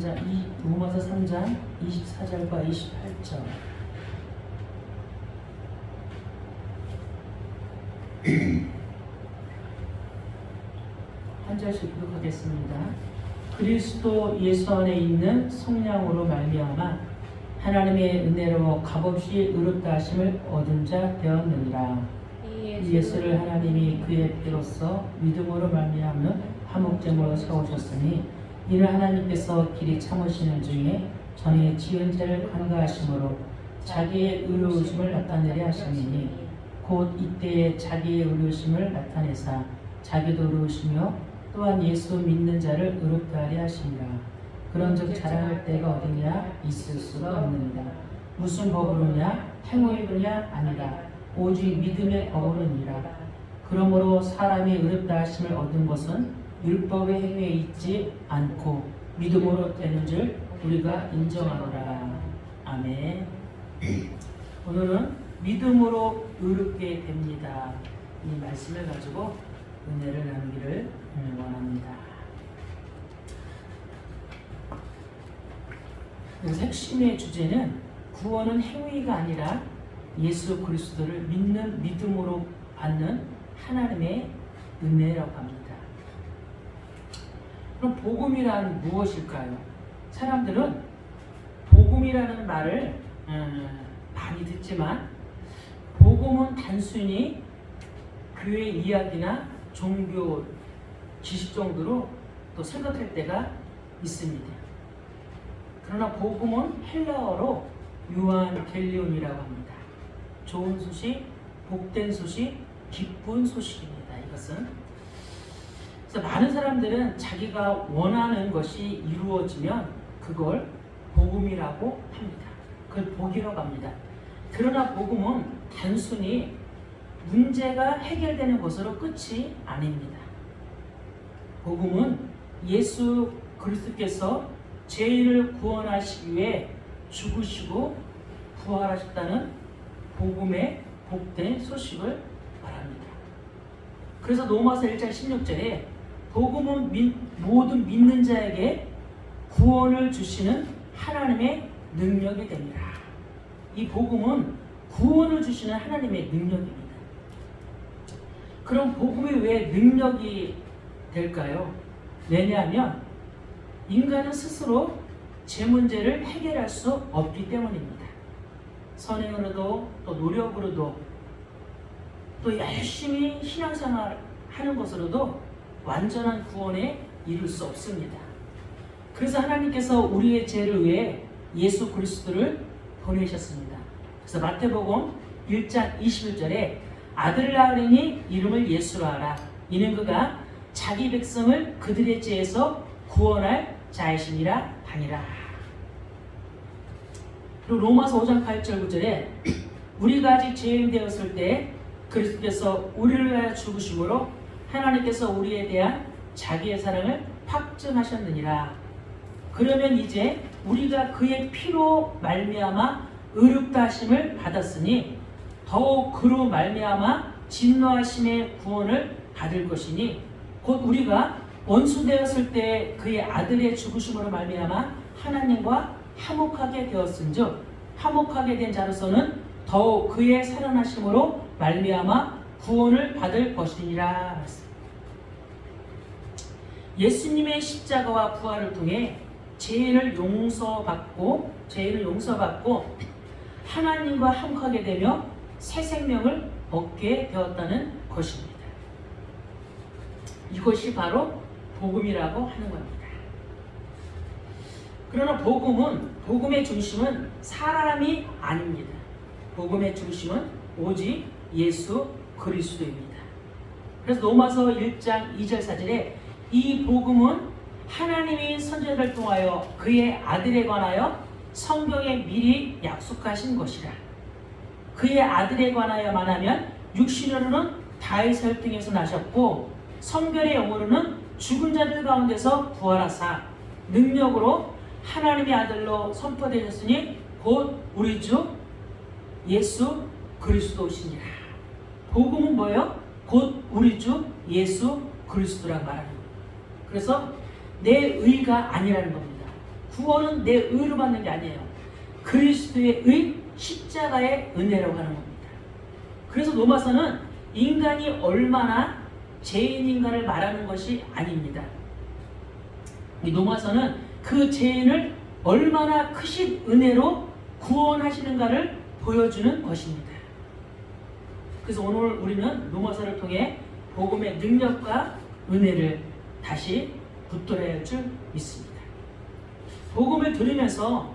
로마서 3장 24절과 28절. 한 절씩 교독하겠습니다. 그리스도 예수 안에 있는 성령으로 말미암아 하나님의 은혜로 값없이 의롭다 하심을 얻은 자 되었느니라. 이 예수를 하나님이 그의 피로써 믿음으로 말미암는 화목제물로 세우셨으니 이는 하나님께서 길이 참으시는 중에 전에 지은 죄를 간과하심으로 자기의 의로우심을 나타내려 하심이니 곧 이때에 자기의 의로우심을 나타내사 자기도 의로우시며 또한 예수 믿는 자를 의롭다 하려 하시니라. 그런즉 자랑할 때가 어디냐 있을 수가 없느니라. 무슨 법으로냐 행위로냐 아니라 오직 믿음의 법으로니라. 그러므로 사람이 의롭다 하심을 얻은 것은 율법의 행위에 있지 않고 믿음으로 되는 줄 우리가 인정하노라. 아멘. 오늘은 믿음으로 의롭게 됩니다. 이 말씀을 가지고 은혜를 나누기를 원합니다. 그래서 핵심의 주제는 구원은 행위가 아니라 예수 그리스도를 믿는 믿음으로 받는 하나님의 은혜라고 합니다. 그럼 복음이란 무엇일까요? 사람들은 복음이라는 말을 많이 듣지만 복음은 단순히 교회 이야기나 종교 지식 정도로 또 생각할 때가 있습니다. 그러나 복음은 헬라어로 유안겔리온이라고 합니다. 좋은 소식, 복된 소식, 기쁜 소식입니다. 이것은 그래서 많은 사람들은 자기가 원하는 것이 이루어지면 그걸 복음이라고 합니다. 그걸 복이라고 합니다. 그러나 복음은 단순히 문제가 해결되는 것으로 끝이 아닙니다. 복음은 예수 그리스도께서 죄인을 구원하시기 위해 죽으시고 부활하셨다는 복음의 복된 소식을 말합니다. 그래서 로마서 1장 16절에 복음은 모든 믿는 자에게 구원을 주시는 하나님의 능력이 됩니다. 이 복음은 구원을 주시는 하나님의 능력입니다. 그럼 복음이 왜 능력이 될까요? 왜냐하면 인간은 스스로 제 문제를 해결할 수 없기 때문입니다. 선행으로도 또 노력으로도 또 열심히 신앙생활 하는 것으로도 완전한 구원에 이룰 수 없습니다. 그래서 하나님께서 우리의 죄를 위해 예수 그리스도를 보내셨습니다. 그래서 마태복음 1장 21절에 아들을 낳으리니 이름을 예수로 하라. 이는 그가 자기 백성을 그들의 죄에서 구원할 자이시니라 하니라. 그리고 로마서 5장 8절 9절에 우리가 아직 죄인 되었을 때 그리스도께서 우리를 위하여 죽으심으로 하나님께서 우리에 대한 자기의 사랑을 확증하셨느니라. 그러면 이제 우리가 그의 피로 말미암아 의롭다 하심을 받았으니 더욱 그로 말미암아 진노하심의 구원을 받을 것이니 곧 우리가 원수 되었을 때 그의 아들의 죽으심으로 말미암아 하나님과 화목하게 되었은즉 화목하게 된 자로서는 더욱 그의 살아나심으로 말미암아 구원을 받을 것이니라. 예수님의 십자가와 부활을 통해 죄인을 용서받고 하나님과 화목하게 되며 새 생명을 얻게 되었다는 것입니다. 이것이 바로 복음이라고 하는 겁니다. 그러나 복음의 중심은 사람이 아닙니다. 복음의 중심은 오직 예수 그리스도입니다. 그래서 로마서 1장 2절 4절에 이 복음은 하나님이 선지자를 통하여 그의 아들에 관하여 성경에 미리 약속하신 것이라. 그의 아들에 관하여만 하면 육신으로는 다윗을 통해서 나셨고 성결의 영으로는 죽은 자들 가운데서 부활하사 능력으로 하나님의 아들로 선포되셨으니 곧 우리 주 예수 그리스도시니라. 복음은 뭐예요? 곧 우리 주 예수 그리스도라고 말하는 거예요. 그래서 내 의가 아니라는 겁니다. 구원은 내 의로 받는 게 아니에요. 그리스도의 의, 십자가의 은혜라고 하는 겁니다. 그래서 로마서는 인간이 얼마나 죄인인가를 말하는 것이 아닙니다. 이 로마서는 그 죄인을 얼마나 크신 은혜로 구원하시는가를 보여주는 것입니다. 그래서 오늘 우리는 로마서를 통해 복음의 능력과 은혜를 다시 붙들어야 할 줄 믿습니다. 복음을 들으면서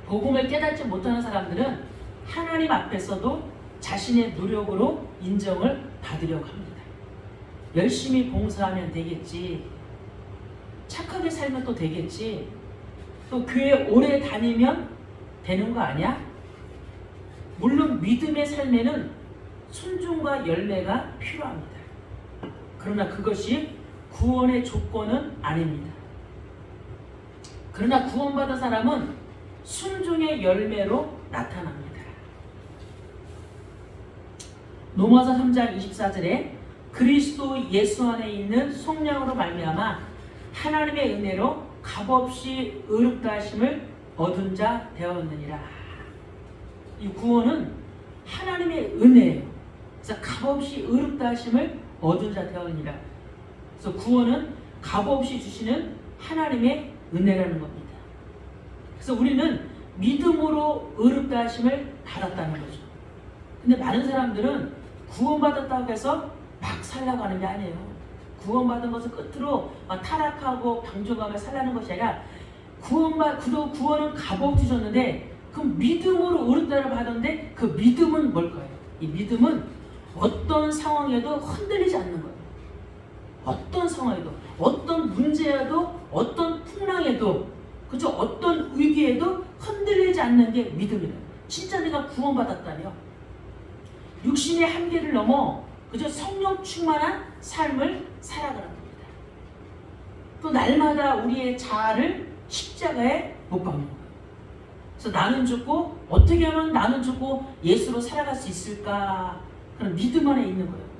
복음을 깨닫지 못하는 사람들은 하나님 앞에서도 자신의 노력으로 인정을 받으려고 합니다. 열심히 봉사하면 되겠지, 착하게 살면 또 되겠지, 또 교회 오래 다니면 되는 거 아니야? 물론 믿음의 삶에는 순종과 열매가 필요합니다. 그러나 그것이 구원의 조건은 아닙니다. 그러나 구원받은 사람은 순종의 열매로 나타납니다. 로마서 3장 24절에 그리스도 예수 안에 있는 속량으로 말미암아 하나님의 은혜로 값없이 의롭다 하심을 얻은 자 되었느니라. 이 구원은 하나님의 은혜예요. 그래서 값없이 의롭다 하심을 얻은 자 되었느니라. 그래서 구원은 값없이 주시는 하나님의 은혜라는 겁니다. 그래서 우리는 믿음으로 의롭다 하심을 받았다는 거죠. 근데 많은 사람들은 구원받았다고 해서 막 살려고 하는 게 아니에요. 구원받은 것을 끝으로 타락하고 방종하며 살라는 것이 아니라 구원은 값없이 주셨는데 그 믿음으로 의롭다를 받았는데 그 믿음은 뭘까요? 이 믿음은 어떤 상황에도 흔들리지 않는 거예요. 어떤 상황에도, 어떤 문제에도, 어떤 풍랑에도, 그죠? 어떤 위기에도 흔들리지 않는 게 믿음이에요. 진짜 내가 구원받았다며 육신의 한계를 넘어 그저 성령 충만한 삶을 살아가는 겁니다. 또 날마다 우리의 자아를 십자가에 못 박는 거예요. 그래서 나는 죽고 어떻게 하면 나는 죽고 예수로 살아갈 수 있을까? 그런 믿음 안에 있는 거예요.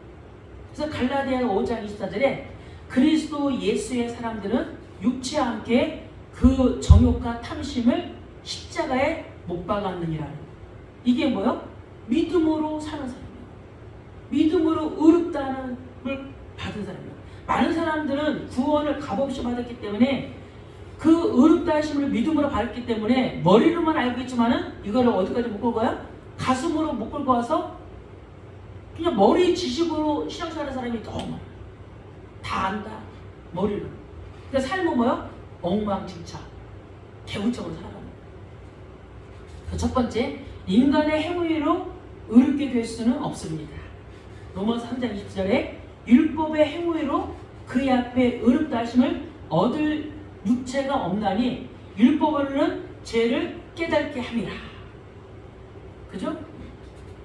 그래서 갈라디아 5장 24절에 그리스도 예수의 사람들은 육체와 함께 그 정욕과 탐심을 십자가에 못 박았느니라. 이게 뭐요? 믿음으로 사는 사람이에요. 믿음으로 의롭다는 걸 받은 사람이에요. 많은 사람들은 구원을 값없이 받았기 때문에 그 의롭다 하심을 믿음으로 받았기 때문에 머리로만 알고 있지만은 이거를 어디까지 못 끌고 가요? 가슴으로 못 끌고 와서 그냥 머리 지식으로 신앙생활하는 사람이 너무 많아요. 다 안다. 머리로. 그러니까 삶은 뭐요? 엉망진창. 개구청으로 살아갑니다. 첫 번째, 인간의 행위로 의롭게 될 수는 없습니다. 로마서 3장 20절에 율법의 행위로 그의 앞에 의롭다 하심을 얻을 육체가 없나니 율법으로는 죄를 깨닫게 함이라. 그죠?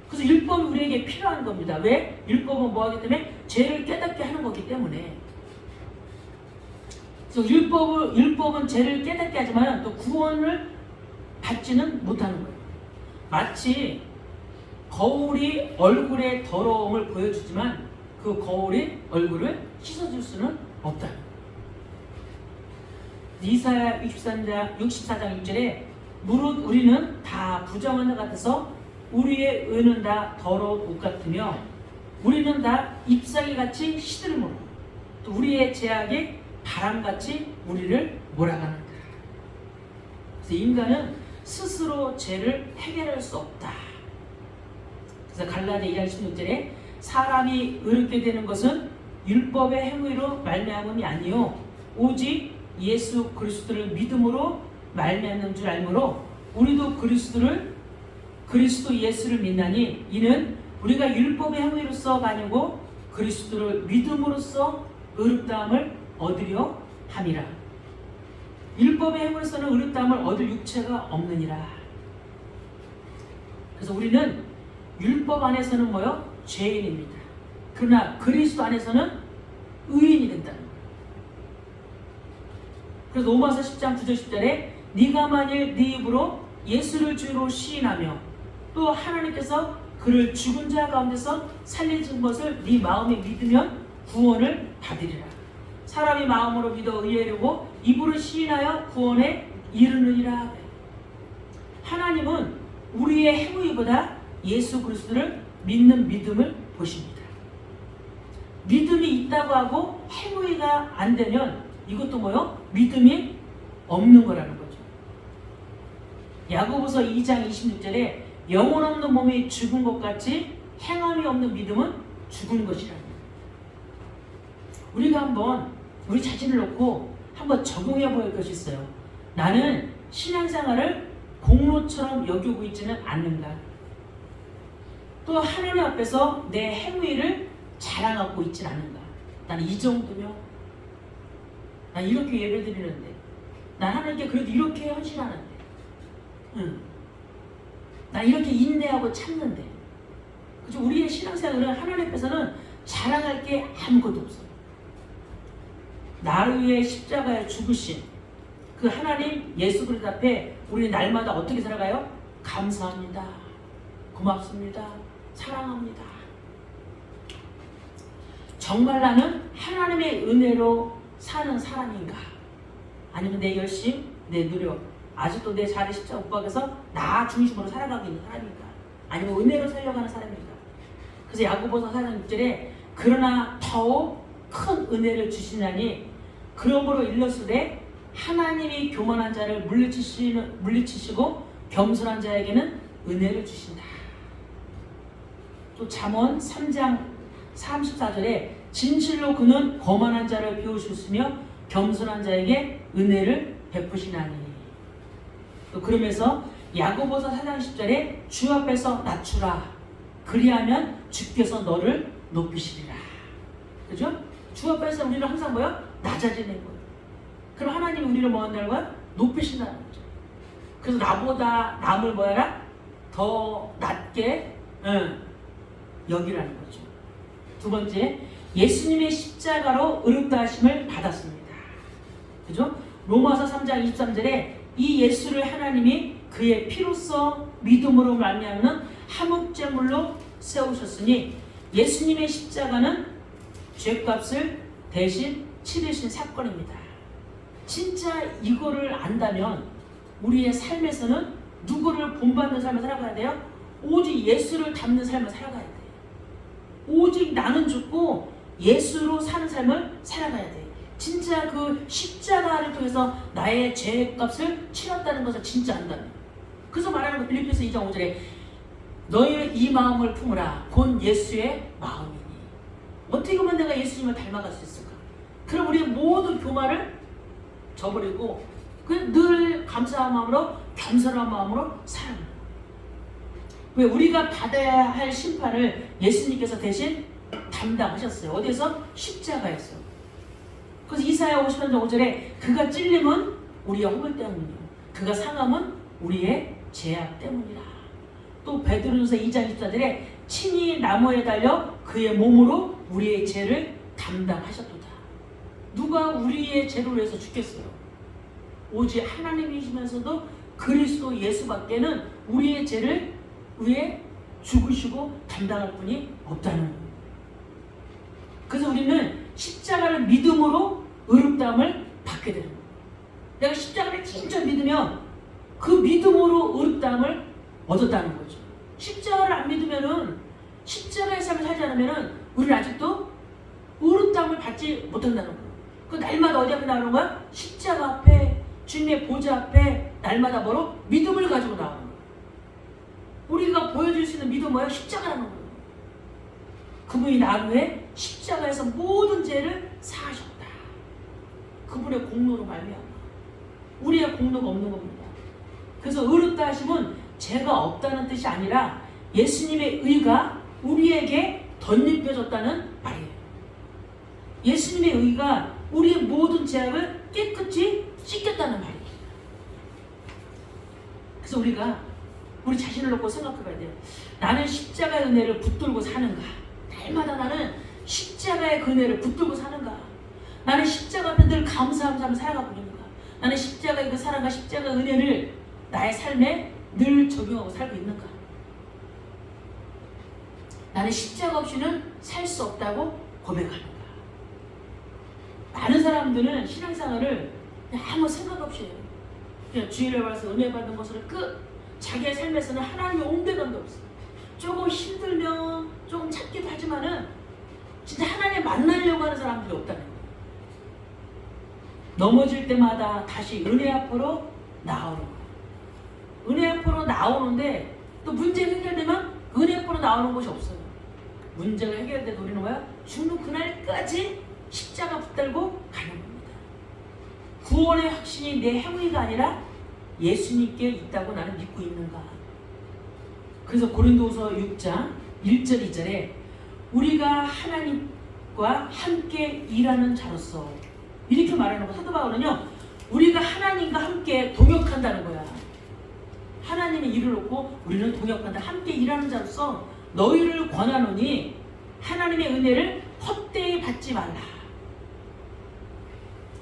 그래서 율법이 우리에게 필요한 겁니다. 왜? 율법은 뭐하기 때문에? 죄를 깨닫게 하는 거기 때문에. 그래서 율법은 죄를 깨닫게 하지만 또 구원을 받지는 못하는 거예요. 마치 거울이 얼굴의 더러움을 보여주지만 그 거울이 얼굴을 씻어줄 수는 없다. 이사야 64장 6절에 무릇 우리는 다 부정한 것 같아서 우리의 의는 다 더러운 옷 같으며 우리는 다 잎사귀같이 시들므로 또 우리의 죄악이 바람같이 우리를 몰아가는다. 그래서 인간은 스스로 죄를 해결할 수 없다. 그래서 갈라디아 2장 16절에 사람이 의롭게 되는 것은 율법의 행위로 말미암음이 아니요 오직 예수 그리스도를 믿음으로 말미암는 줄 알므로 우리도 그리스도 예수를 믿나니 이는 우리가 율법의 행위로서가 아니고 그리스도를 믿음으로써 의롭다함을 얻으려 함이라. 율법의 행위로서는 의롭다함을 얻을 육체가 없느니라. 그래서 우리는 율법 안에서는 뭐요? 죄인입니다. 그러나 그리스도 안에서는 의인이 된다는 거예요. 그래서 로마서 10장 9절 10절에 네가 만일 네 입으로 예수를 주로 시인하며 또 하나님께서 그를 죽은 자 가운데서 살리신 것을 네 마음에 믿으면 구원을 받으리라. 사람이 마음으로 믿어 의뢰하고 입으로 시인하여 구원에 이르느니라. 하나님은 우리의 행위보다 예수 그리스도를 믿는 믿음을 보십니다. 믿음이 있다고 하고 행위가 안 되면 이것도 뭐요? 믿음이 없는 거라는 거죠. 야고보서 2장 26절에 영혼 없는 몸이 죽은 것 같이 행함이 없는 믿음은 죽은 것이라는 거예요. 우리가 한번 우리 자신을 놓고 한번 적용해 볼 것이 있어요. 나는 신앙생활을 공로처럼 여기고 있지는 않는가? 또 하나님 앞에서 내 행위를 자랑하고 있지는 않는가? 나는 이 정도면 난 이렇게 예배를 드리는데 난 하나님께 그래도 이렇게 헌신하는데 난 이렇게 인내하고 참는데 그죠? 우리의 신앙생활은 하나님 앞에서는 자랑할 게 아무것도 없어요. 나를 위해 십자가에 죽으신 그 하나님 예수 그리스도 앞에 우리는 날마다 어떻게 살아가요? 감사합니다. 고맙습니다. 사랑합니다. 정말 나는 하나님의 은혜로 사는 사람인가? 아니면 내 열심, 내 노력, 아직도 내 자리 십자가 못 박아서 나 중심으로 살아가고 있는 사람인가? 아니면 은혜로 살려가는 사람인가? 그래서 야고보서 4장 6절에 그러나 더욱 큰 은혜를 주시나니 그러므로 일렀으되 하나님이 교만한 자를 물리치시고 겸손한 자에게는 은혜를 주신다. 또 잠언 3장 34절에 진실로 그는 거만한 자를 비우셨으며 겸손한 자에게 은혜를 베푸시나니. 또 그러면서 야고보서 4장 10절에 주 앞에서 낮추라. 그리하면 주께서 너를 높이시리라. 그죠? 주 앞에서 우리는 항상 뭐야? 낮아지는 거예요. 그럼 하나님이 우리를 뭐 한다는 거야? 높이신다는 거죠. 그래서 나보다 남을 뭐야라? 더 낮게 여기라는 거죠. 두 번째, 예수님의 십자가로 의롭다 하심을 받았습니다. 그죠? 로마서 3장 23절에 이 예수를 하나님이 그의 피로써 믿음으로 말미암는 화목제물로 세우셨으니 예수님의 십자가는 죄값을 대신 치르신 사건입니다. 진짜 이거를 안다면 우리의 삶에서는 누구를 본받는 삶을 살아가야 돼요? 오직 예수를 닮는 삶을 살아가야 돼요. 오직 나는 죽고 예수로 사는 삶을 살아가야 돼. 진짜 그 십자가를 통해서 나의 죄값을 치렀다는 것을 진짜 안다면. 그래서 말하는 거 빌립보서 2장 5절에 너희는 이 마음을 품으라. 곧 예수의 마음이니. 어떻게 하면 내가 예수님을 닮아갈 수 있을까? 그럼 우리의 모든 교만을 저버리고 늘 감사한 마음으로 겸손한 마음으로 살아가는 거예요. 왜? 우리가 받아야 할 심판을 예수님께서 대신 담당하셨어요. 어디에서? 십자가에서. 그래서 이사야 50장 5절에 그가 찔림은 우리의 허물 때문이요 그가 상함은 우리의 죄악 때문이라. 또 베드로전서 2장 24절에 친히 나무에 달려 그의 몸으로 우리의 죄를 담당하셨도다. 누가 우리의 죄를 위해서 죽겠어요? 오직 하나님이시면서도 그리스도 예수밖에는 우리의 죄를 위해 죽으시고 담당할 분이 없다는 거예요. 그래서 우리는 십자가를 믿음으로 의롭다함을 받게 되는 거예요. 내가 십자가를 진짜 믿으면 그 믿음으로 의롭다함을 얻었다는 거죠. 십자가를 안 믿으면은 십자가의 삶을 살지 않으면은 우리는 아직도 의롭다함을 받지 못한다는 거예요. 그 날마다 어디 앞에 나오는 거야? 십자가 앞에 주님의 보좌 앞에 날마다 뭐로? 믿음을 가지고 나오는 거예요. 우리가 보여줄 수 있는 믿음은 뭐야? 십자가라는 거예요. 그분이 나를 위해 십자가에서 모든 죄를 사하셨다. 그분의 공로로 말미암아. 우리의 공로가 없는 겁니다. 그래서 의롭다 하심은 죄가 없다는 뜻이 아니라 예수님의 의가 우리에게 덧입혀졌다는 말이에요. 예수님의 의가 우리의 모든 죄악을 깨끗이 씻겼다는 말이에요. 그래서 우리가 우리 자신을 놓고 생각해봐야 돼요. 나는 십자가의 은혜를 붙들고 사는가? 날마다 나는 십자가의 은혜를 붙들고 사는가? 나는 십자가 앞에 늘 감사하는 삶을 살아가고 있는가? 나는 십자가의 그 사랑과 십자가의 은혜를 나의 삶에 늘 적용하고 살고 있는가? 나는 십자가 없이는 살 수 없다고 고백하는가? 많은 사람들은 신앙생활을 아무 생각 없이 해요. 그냥 주일에 와서 은혜 받는 것으로 끝. 자기의 삶에서는 하나님의 온대감도 없어요. 조금 힘들면 조금 찾기도 하지만은 진짜 하나님 만나려고 하는 사람들이 없다는 거예요. 넘어질 때마다 다시 은혜 앞으로 나오는 거예요. 은혜 앞으로 나오는데 또 문제가 해결되면 은혜 앞으로 나오는 곳이 없어요. 문제가 해결돼도 우리는 뭐야? 죽는 그날까지 십자가 붙들고 가는 겁니다. 구원의 확신이 내 행위가 아니라 예수님께 있다고 나는 믿고 있는가. 그래서 고린도후서 6장 1절 2절에 우리가 하나님과 함께 일하는 자로서 이렇게 말하는 거. 사도 바울은요, 우리가 하나님과 함께 동역한다는 거야. 하나님의 일을 놓고 우리는 동역한다. 함께 일하는 자로서 너희를 권하노니 하나님의 은혜를 헛되이 받지 말라.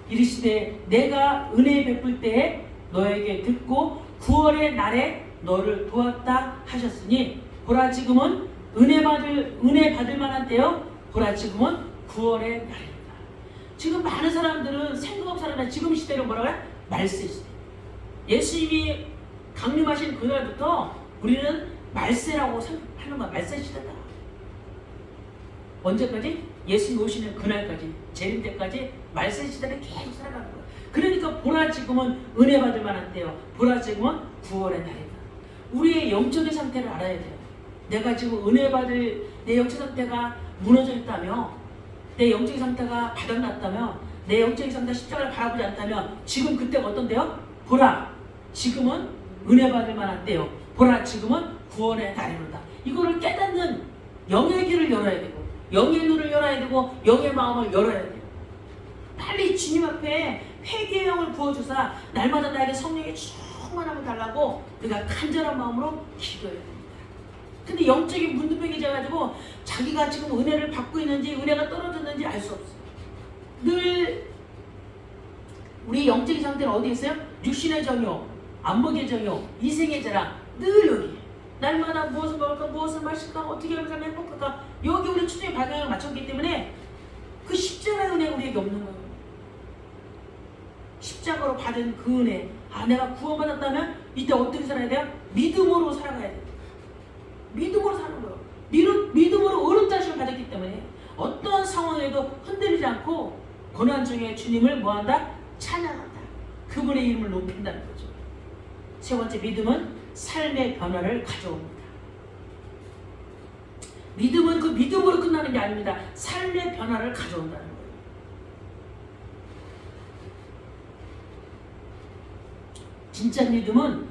이르시되 내가 은혜 베풀 때에 너에게 듣고 구원의 날에 너를 도왔다 하셨으니 보라 지금은 은혜 받을 만한 때요. 보라 지금은 구원의 날입니다. 지금 많은 사람들은 생각 없이 살아나 지금 시대로 뭐라고 해? 말세 시대. 예수님이 강림하신 그날부터 우리는 말세라고 생각하는 거야. 말세 시대다. 언제까지? 예수님 오시는 그날까지, 재림 때까지 말세 시대를 계속 살아가는 거야. 그러니까 보라 지금은 은혜 받을 만한 때요. 보라 지금은 구원의 날이다. 우리의 영적인 상태를 알아야 돼요. 내가 지금 은혜 받을 내 영적 상태가 무너져 있다며, 내 영적인 상태가 바닥났다며, 내 영적인 상태가 십자가를 바라보지 않다면 지금 그때가 어떤데요? 보라 지금은 은혜 받을 만한 때요. 보라 지금은 구원의 날이로다. 이거를 깨닫는 영의 길을 열어야 되고, 영의 눈을 열어야 되고, 영의 마음을 열어야 돼요. 빨리 주님 앞에 회개의 영을 부어주사 날마다 나에게 성령의 충만함을 달라고 우리가 간절한 마음으로 기도해야 됩니다. 근데 영적인 문둥병이 져가지고 자기가 지금 은혜를 받고 있는지 은혜가 떨어졌는지 알 수 없어요. 늘 우리 영적인 상태는 어디 있어요? 육신의 정욕, 안목의 정욕, 이생의 자랑, 늘 여기. 날마다 무엇을 먹을까, 무엇을 마실까, 어떻게 하면 살면 행복할까. 여기 우리 초점의 방향을 맞췄기 때문에 그 십자가의 은혜가 우리에게 없는 거예요. 십자가로 받은 그 은혜, 내가 구원받았다면 이때 어떻게 살아야 돼요? 믿음으로 살아가야 돼요. 믿음으로 사는 거예요. 믿음으로 의롭다심을 받았기 때문에 어떤 상황에도 흔들리지 않고 고난 중에 주님을 뭐한다? 찬양한다. 그분의 이름을 높인다는 거죠. 세 번째, 믿음은 삶의 변화를 가져옵니다. 믿음은 그 믿음으로 끝나는 게 아닙니다. 삶의 변화를 가져온다는 거예요. 진짜 믿음은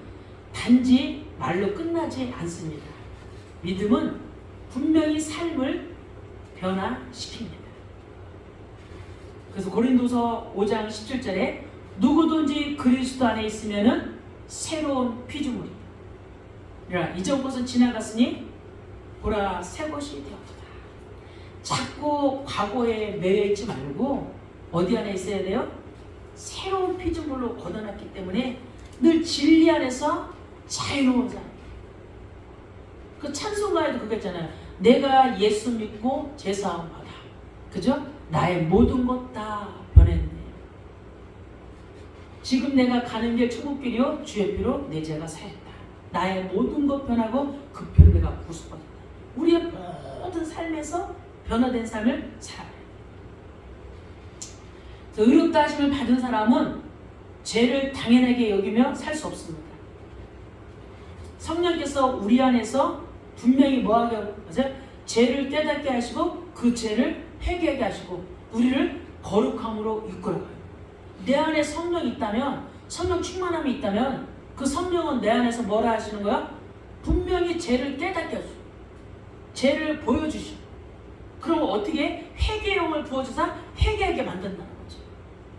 단지 말로 끝나지 않습니다. 믿음은 분명히 삶을 변화시킵니다. 그래서 고린도서 5장 17절에 누구든지 그리스도 안에 있으면은 새로운 피조물이다. 이전 것은 지나갔으니 보라 새 것이 되었다. 자꾸 과거에 매여 있지 말고 어디 안에 있어야 돼요? 새로운 피조물로 걷어놨기 때문에 늘 진리 안에서 자유로운 사람. 그 찬송가에도 그거 있잖아요. 내가 예수 믿고 제사함 받아. 그죠? 나의 모든 것 다 변했네. 지금 내가 가는 길 천국길이요 주의 피로 내 죄가 사했다. 나의 모든 것 변하고 그 피로 내가 구속받았다. 우리의 모든 삶에서 변화된 삶을 살아야 돼. 의롭다 하심을 받은 사람은 죄를 당연하게 여기며 살 수 없습니다. 성령께서 우리 안에서 분명히 뭐하게 하죠? 죄를 깨닫게 하시고 그 죄를 회개하게 하시고 우리를 거룩함으로 이끌어가요. 내 안에 성령이 있다면, 성령 충만함이 있다면 그 성령은 내 안에서 뭐라 하시는 거야? 분명히 죄를 깨닫게 하시고 죄를 보여주시고 그럼 어떻게? 회개의 영을 부어주사 회개하게 만든다는 거죠.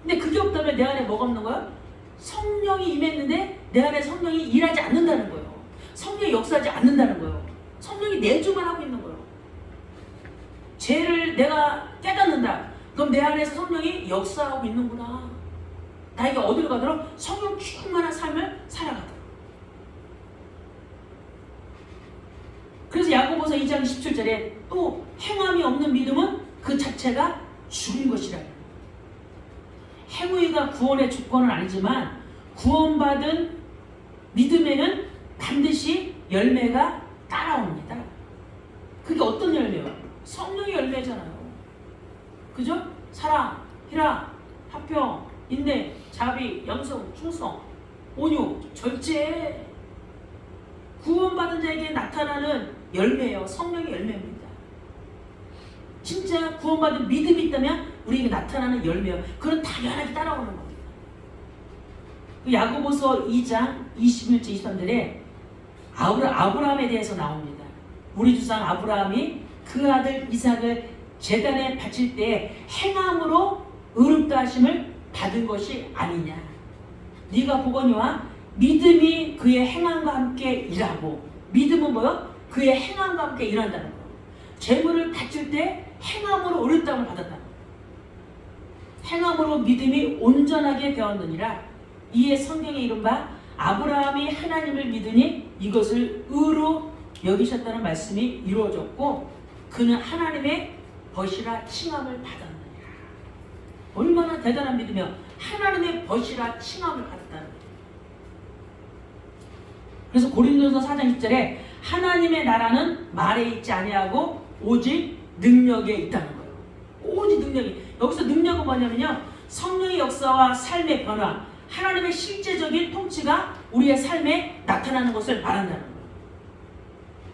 근데 그게 없다면 내 안에 뭐가 없는 거야? 성령이 임했는데 내 안에 성령이 일하지 않는다는 거예요. 성령이 역사하지 않는다는 거예요. 성령이 내주만 하고 있는 거예요. 죄를 내가 깨닫는다. 그럼 내 안에서 성령이 역사하고 있는구나. 나에게 어디로 가도록? 성령 충만한 삶을 살아가도록. 그래서 야고보서 2장 17절에 또 행함이 없는 믿음은 그 자체가 죽은 것이라. 행위가 구원의 조건은 아니지만 구원받은 믿음에는 반드시 열매가 따라옵니다. 그게 어떤 열매요? 성령의 열매잖아요. 그죠? 사랑, 희락, 화평, 인내, 자비, 양성, 충성, 온유, 절제. 구원받은 자에게 나타나는 열매예요. 성령의 열매입니다. 진짜 구원받은 믿음이 있다면 우리에게 나타나는 열매예요. 그건 당연하게 따라오는 겁니다. 야고보서 2장 21절 23절에 아브라함에 대해서 나옵니다. 우리 주상 아브라함이 그 아들 이삭을 제단에 바칠 때 행함으로 의롭다 하심을 받은 것이 아니냐. 네가 보거니와 믿음이 그의 행함과 함께 일하고, 믿음은 뭐요? 그의 행함과 함께 일한다는 거예요. 재물을 바칠 때 행함으로 의롭다함을 받았다. 행함으로 믿음이 온전하게 되었느니라. 이에 성경에 이른바 아브라함이 하나님을 믿으니 이것을 의로 여기셨다는 말씀이 이루어졌고, 그는 하나님의 벗이라 칭함을 받았느니라. 얼마나 대단한 믿음이요. 하나님의 벗이라 칭함을 받았다는 거예요. 그래서 고린도서 4장 10절에 하나님의 나라는 말에 있지 아니하고 오직 능력에 있다는 거예요. 오직 능력이. 여기서 능력은 뭐냐면요, 성령의 역사와 삶의 변화, 하나님의 실제적인 통치가 우리의 삶에 나타나는 것을 말한다는 거예요.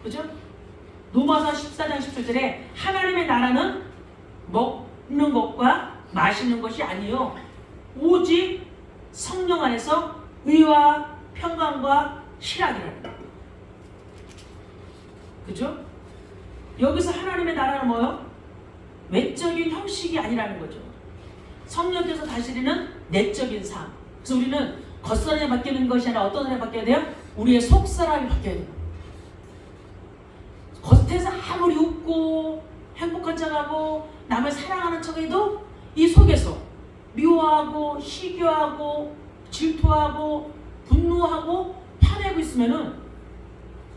그죠? 로마서 14장 17절에 하나님의 나라는 먹는 것과 마시는 것이 아니요 오직 성령 안에서 의와 평강과 희락이라는 거예요. 그죠? 여기서 하나님의 나라는 뭐예요? 외적인 형식이 아니라는 거죠. 성령께서 다스리는 내적인 삶. 그래서 우리는 겉사람이 바뀌는 것이 아니라 어떤 사람이 바뀌어야 돼요? 우리의 속사람이 바뀌어야 돼요. 겉에서 아무리 웃고 행복한 척하고 남을 사랑하는 척해도 이 속에서 미워하고 시기하고 질투하고 분노하고 화내고 있으면은,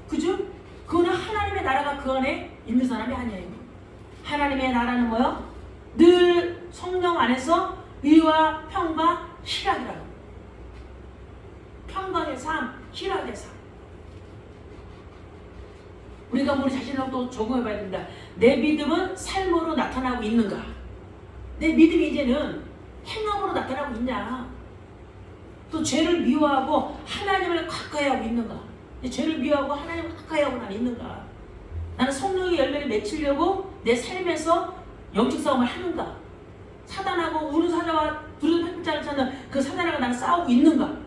그죠? 그거는 하나님의 나라가 그 안에 있는 사람이 아니에요. 하나님의 나라는 뭐요? 늘 성령 안에서 의와 평과 희락이라고. 평강의 삶, 희락의 삶. 우리가 우리 자신을 또 적용해봐야 됩니다. 내 믿음은 삶으로 나타나고 있는가? 내 믿음이 이제는 행함으로 나타나고 있냐? 또 죄를 미워하고 하나님을 가까이 하고 있는가? 죄를 미워하고 하나님을 가까이 하고 나는 있는가? 나는 성령의 열매를 맺히려고 내 삶에서 영적 싸움을 하는가? 사단하고 우는 사자와 두려운 팽자를 찾는 그 사단하고 나는 싸우고 있는가?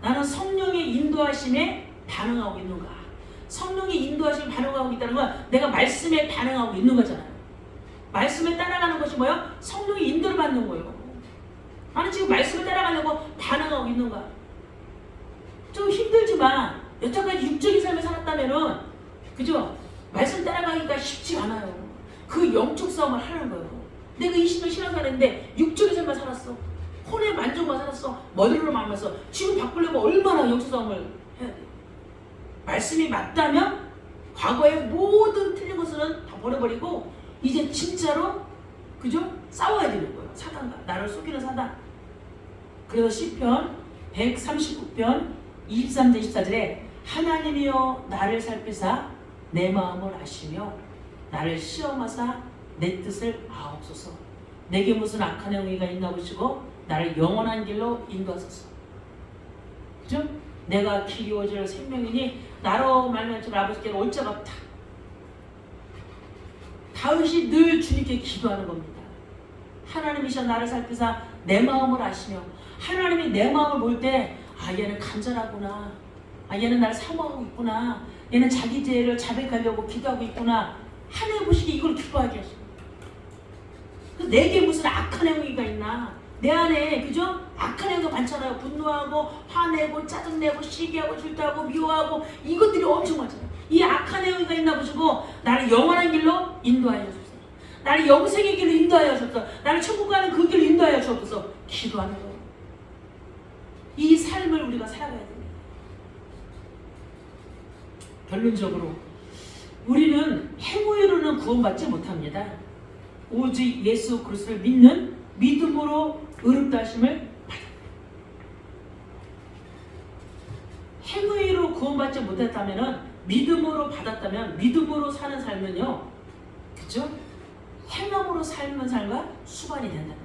나는 성령의 인도하심에 반응하고 있는가? 성령의 인도하심에 반응하고 있다는 건 내가 말씀에 반응하고 있는 거잖아요. 말씀에 따라가는 것이 뭐예요? 성령의 인도를 받는 거예요. 나는 지금 말씀을 따라가려고 반응하고 있는가? 좀 힘들지만 여태까지 육적인 삶을 살았다면은, 그죠? 말씀 따라가기가 쉽지 않아요. 그 영적 싸움을 하는 거예요. 내가 20년 신앙생활했는데 육적인 삶만 살았어. 혼의 만족만 살았어. 머리로 말면서 지금 바꾸려면 얼마나 영적 싸움을 해야 돼? 말씀이 맞다면 과거의 모든 틀린 것은 다 버려버리고 이제 진짜로, 그죠? 싸워야 되는 거예요. 사단과 나를 속이는 사단. 그래서 시편 139편 23절 24절에 하나님이여 나를 살피사 내 마음을 아시며 나를 시험하사 내 뜻을 아옵소서. 내게 무슨 악한 행위가 있나 보시고 나를 영원한 길로 인도하소서. 그죠? 내가 기리워질 생명이니 나로 말미암아 아버지께로 올 자가 없다. 다윗이 늘 주님께 기도하는 겁니다. 하나님이셔 나를 살피사 내 마음을 아시며, 하나님이 내 마음을 볼 때 아, 얘는 간절하구나, 아, 얘는 나를 사모하고 있구나, 얘는 자기 죄를 자백하려고 기도하고 있구나, 하나님 보시기에 이걸 기뻐하게 하십니다. 내게 무슨 악한 행위가 있나? 내 안에, 그죠? 악한 행위가 많잖아요. 분노하고 화내고 짜증내고 시기하고 질투하고 미워하고 이것들이 엄청 많잖아요. 이 악한 행위가 있나 보시고 나를 영원한 길로 인도하여 주옵소서. 나를 영생의 길로 인도하여 주옵소서. 나를 천국 가는 그 길로 인도하여 주옵소서. 기도하는 거예요. 이 삶을 우리가 살아가야 됩니다. 결론적으로 우리는 행위로는 구원받지 못합니다. 오직 예수 그리스도를 믿는 믿음으로 의롭다 하심을 받았다. 행위로 구원받지 못했다면, 믿음으로 받았다면, 믿음으로 사는 삶은요, 그죠? 행함으로 삶은 삶과 수반이 된다.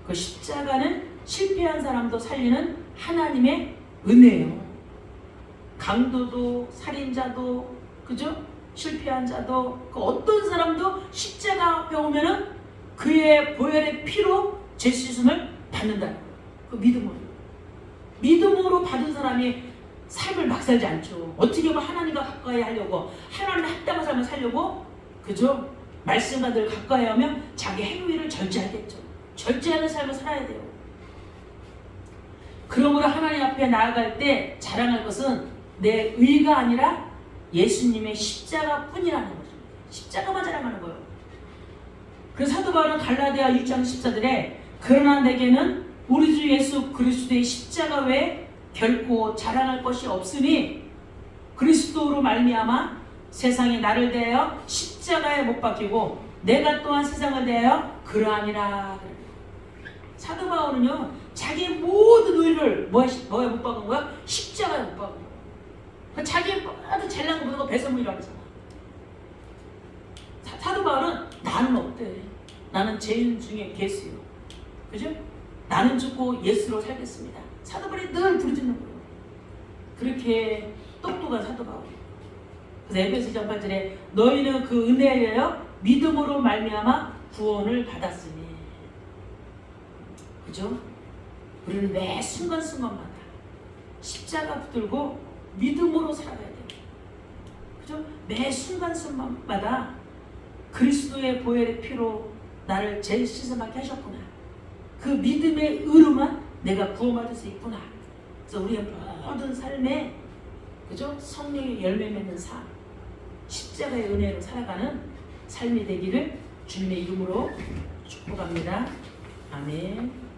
그 십자가는 실패한 사람도 살리는 하나님의 은혜예요. 강도도 살인자도, 그죠? 실패한 자도, 그 어떤 사람도 십자가 앞에 오면은 그의 보혈의 피로 죄 씻음을 받는다. 그 믿음으로 받은 사람이 삶을 막 살지 않죠. 어떻게 보면 하나님과 가까이 하려고, 하나님의 합당한 삶을 살려고, 그죠? 말씀과 늘 가까이 하면 자기 행위를 절제하겠죠. 절제하는 삶을 살아야 돼요. 그러므로 하나님 앞에 나아갈 때 자랑할 것은 내 의가 아니라 예수님의 십자가뿐이라는 거죠. 십자가만 자랑하는 거예요. 그래서 사도 바울은 갈라디아 6장 14절에 그러나 내게는 우리 주 예수 그리스도의 십자가 외에 결코 자랑할 것이 없으니 그리스도로 말미암아 세상이 나를 대하여 십자가에 못 박히고 내가 또한 세상을 대하여 그러하니라. 사도 바울은요, 자기의 모든 의를 뭐에 못 박은 거야? 십자가에 못 박은 거야. 자기의 모든 잘난 거 모든 거 배설물이라고 하잖아. 사도 바울은 나는 어때? 나는 죄인 중에 개수요. 그죠? 나는 죽고 예수로 살겠습니다. 사도 바울이 늘 부르짖는 거예요. 그렇게 똑똑한 사도 바울. 그래서 에베소 2장 8절에 너희는 그 은혜에 의하여 믿음으로 말미암아 구원을 받았으니. 그죠? 우리는 매 순간순간마다 십자가 붙들고 믿음으로 살아가야 돼요. 그죠? 매 순간순간마다 그리스도의 보혈의 피로 나를 죄 씻음하게 하셨구나. 그 믿음의 의로만 내가 구원받을 수 있구나. 그래서 우리의 모든 삶에, 그죠? 성령의 열매 맺는 삶, 십자가의 은혜로 살아가는 삶이 되기를 주님의 이름으로 축복합니다. 아멘.